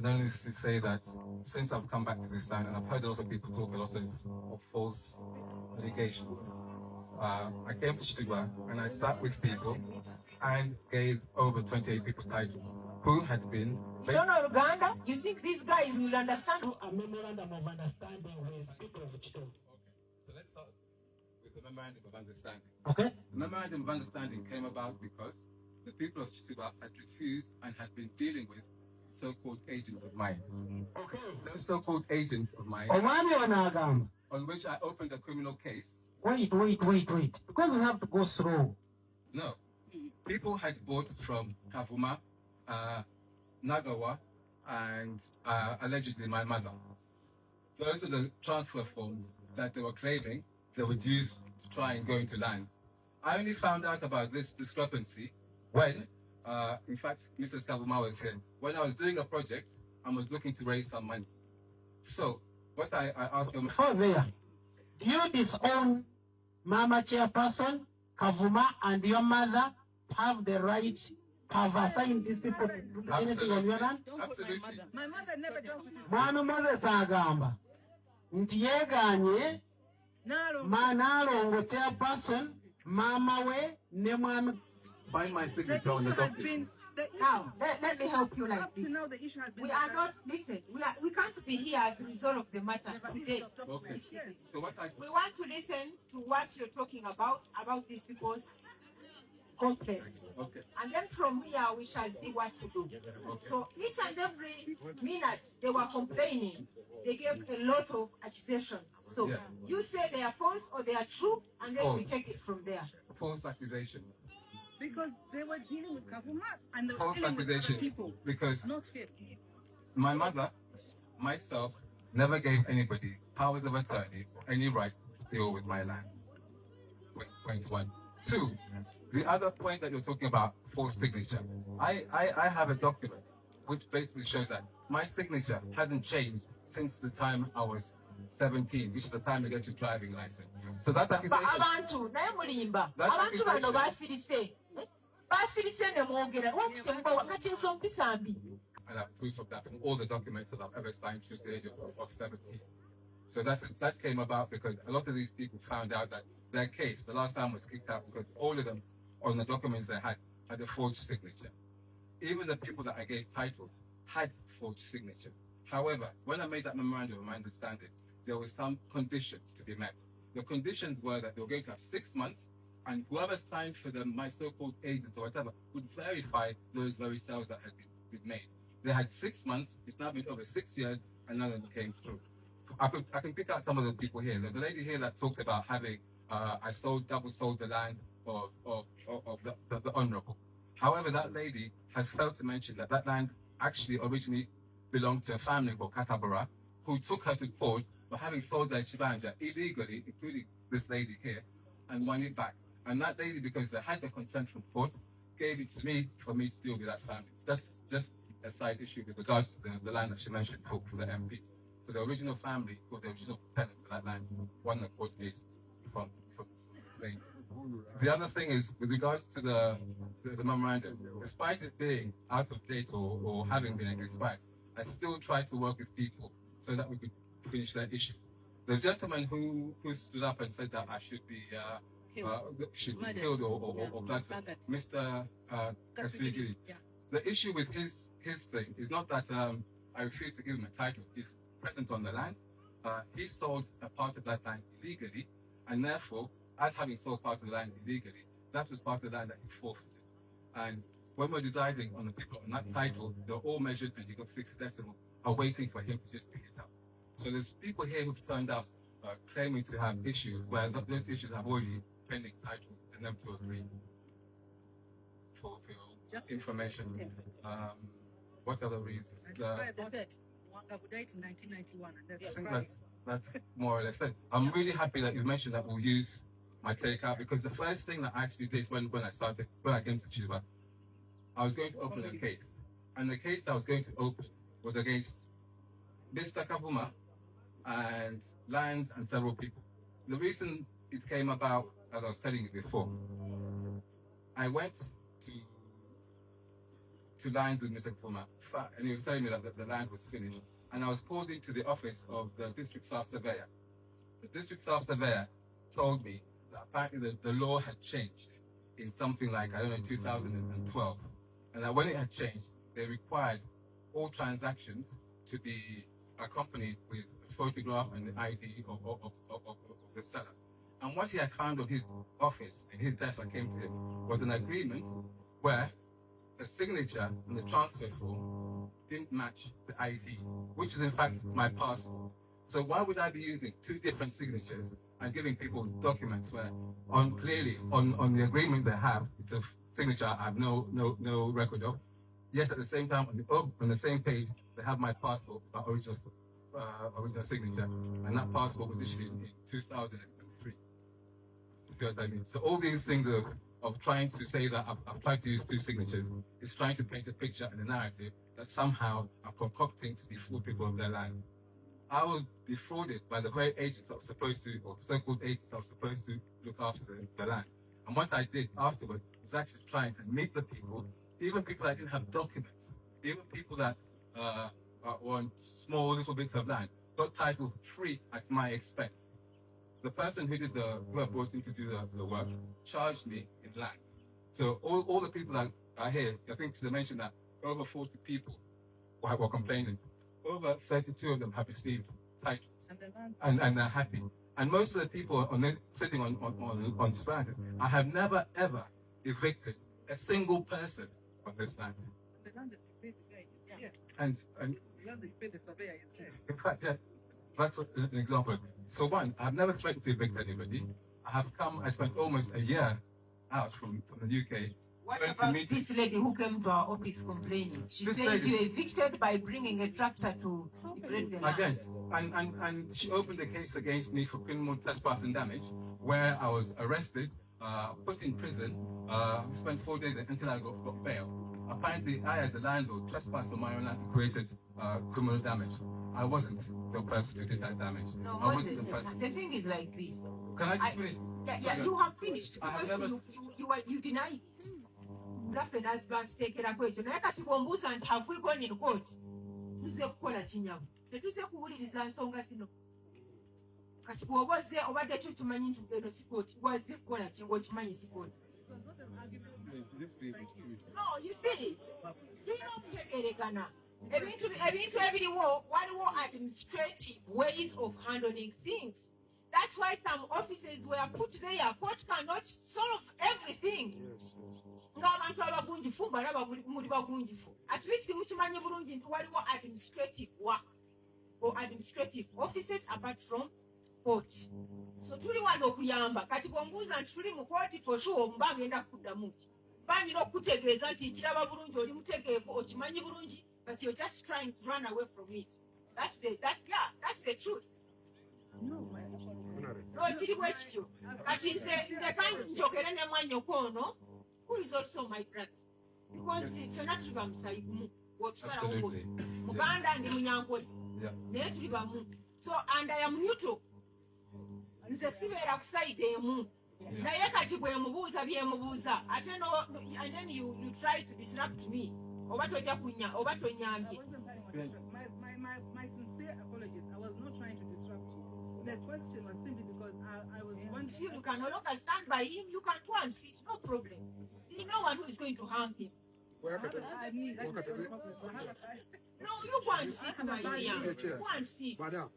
can only say that since I've come back to this land, and I've heard a lot of people talk a lot of false allegations, I came to Ssejjobwe and I sat with people and gave over 28 people titles who had been... You don't know Uganda? You think these guys will understand? A memorandum of understanding with people of Ssejjobwe. So let's start with the memorandum of understanding. Okay. The memorandum of understanding came about because the people of Ssejjobwe had refused and had been dealing with so-called agents of mine. Okay. Those so-called agents of mine, on which I opened a criminal case. Wait. Because we have to go slow. No. People had bought from Kavuma, Nagawa, and allegedly my mother. Those are the transfer forms that they were claiming they would use to try and go into land. I only found out about this discrepancy when, in fact, Mrs. Kavuma was here. When I was doing a project, I was looking to raise some money. So, what I asked them... Before there, do you disown Mama Chairperson, Kavuma, and your mother have the right to have assigned these people to do anything on your land? Absolutely. My mother never talked with this. Mwana Moses agamba nti yeganye manalongo chairperson mama we ne mwami. Find my signature on the document. Now, let me help you like Up to this. now, the issue has been. We are not, listen, we can't be here to resolve the matter today. Okay. So what I... We want to listen to what you're talking about these people's complaints. Okay. And then from here, we shall see what to do. Okay. So each and every minute they were complaining, they gave a lot of accusations. So Yeah. you say they are false or they are true, and then we take it from there. False accusations. Because they were dealing with Kavuma and they were False dealing with other accusations. people. Because Not him. my mother, myself, never gave anybody powers of attorney or any rights to deal with my land. Point one. Two, the other point that you're talking about, false signature. I have a document which basically shows that my signature hasn't changed since the time I was 17, which is the time I get your driving license. So that But accusation... abantu naye mulimba That's abantu bano accusation. basirise ne mwogera lwaki temubawa kati enso mpisa mbi. And I have proof of that from all the documents that I've ever signed since the age of 17. So that came about because a lot of these people found out that their case, the last time, was kicked out because all of them, on the documents they had a forged signature. Even the people that I gave titles had forged signatures. However, when I made that memorandum of understanding, there were some conditions to be met. The conditions were that they were going to have 6 months, and whoever signed for them, my so-called agents or whatever, would verify those very sales that had been made. They had 6 months. It's now been over 6 years, and none of them came through. I can pick out some of the people here. There's a lady here that talked about having I double sold the land of the honourable. However, that lady has failed to mention that that land actually originally belonged to a family called Katabara, who took her to court for having sold their Chibanja illegally, including this lady here, and won it back. And that lady, because they had the consent from court, gave it to me for me to deal with that family. That's just a side issue with regards to the land that she mentioned for the MP. So the original family, or the original tenants of that land, won the court case from the other thing is, with regards to the memorandum, despite it being out of date or having been expired, I still tried to work with people so that we could finish that issue. The gentleman who stood up and said that I should be killed or blackmailed, Mr. Kaswigiri. Yeah. The issue with his thing is not that I refuse to give him a title. He's present on the land. He sold a part of that land illegally, and therefore, as having sold part of the land illegally, that was part of the land that he forfeits. And when we're deciding on the people on that title, they're all measured and you got 6 decimals, are waiting for him to just pick it up. So there's people here who've turned up claiming to have issues where those issues have already pending titles and them to agree for your information. What other reasons? Muwanga died in 1991. And I think that's more or less it. I'm really happy that you mentioned that we'll use my takeout, because the first thing that I actually did when I came to Cuba, I was going to open a case. And the case that I was going to open was against Mr. Kavuma and lands and several people. The reason it came about, as I was telling you before, I went to to lines with Mr. Kufuma, and he was telling me that the land was finished. And I was called into the office of the district staff surveyor. The district staff surveyor told me that apparently the law had changed in something like, I don't know, 2012. And that when it had changed, they required all transactions to be accompanied with a photograph and the ID of the seller. And what he had found on his office, in his desk I came to him, was an agreement where the signature and the transfer form didn't match the ID, which is in fact my passport. So why would I be using two different signatures and giving people documents where clearly on the agreement they have, it's a signature I have no record of. Yes, at the same time, on the same page, they have my passport, my original signature, and that passport was issued in 2003. You see what I mean? So all these things of trying to say that I've tried to use two signatures is trying to paint a picture and a narrative that somehow I'm concocting to defraud people of their land. I was defrauded by the very agents that were supposed to, or so-called agents that were supposed to look after the land. And what I did afterwards was actually try and meet the people, even people that didn't have documents, even people that want small little bits of land, got titled free at my expense. The person who I brought in to do the work charged me in land. So all the people that are here, I think to mention that over 40 people were complaining. Over 32 of them have received titles, and they're happy. And most of the people sitting on this land, I have never ever evicted a single person on this land. The land that you paid the guy is here. And The land that you paid the surveyor is here. in fact, yeah, that's an example. So one, I've never threatened to evict anybody. I spent almost a year out from the UK. What went to about meet- this lady who came to our office complaining? She This says lady- you evicted by bringing a tractor to degrade the land. Again, and she opened a case against me for criminal trespass and damage, where I was arrested, put in prison, spent 4 days until I got bail. Apparently, I, as a landlord, trespassed on my own land and created criminal damage. I wasn't the person who did that damage. No, I Moses, wasn't the person. the thing is like this. Can I just finish? Yeah, you have finished I have because never- you deny it. Ngaffe nazibasiteekerako ekyo naye kati bw'ombuuza nti have we gone in court tuze kukola kinyamu tetuze kuwuliriza nsonga zino kati bw'oba ozze obadde kyo kimanyi nti eno si kooti wazze kukola ki ng'okimanyi si kooti. No, you see, tulina okutegeerekana ebintu ebiriwo waliwo administrative ways of handling things. That's why some offices were put there. Court cannot solve everything. Ng'abantu abagunjifu balaba muli bagunjifu. At least mukimanyi bulungi nti waliwo administrative work or administrative offices apart from court. So tuli wano okuyamba kati bw'ombuuza nti tuli mu court for sure mba ngenda kuddamu ki. Banjira okutegeeza nti kiraba bulungi oli mutegeefu okimanyi bulungi but you're just trying to run away from it. That's the truth. No, Kiri bwe kityo kati nze kandi njogere ne mwannyoko ono who is also my brother because ffenna tuli bamusayi gumu bw'otusalawo Absolutely. muganda ndi munyankole Yeah. naye tuli bamu so and I am neutral nze sibeera ku sayidi emu naye kati bwemubuuza byemubuuza ate no and then you try to disrupt me oba tojja oba tonyambye. My sincere apologies. I was not trying to disrupt you. The question was simply because I was If wondering. you can no longer stand by him, you can go and sit, no problem. There is no one who is going to harm him. I mean, that's not a problem. No, you go and sit, my dear. Go and sit. Madam,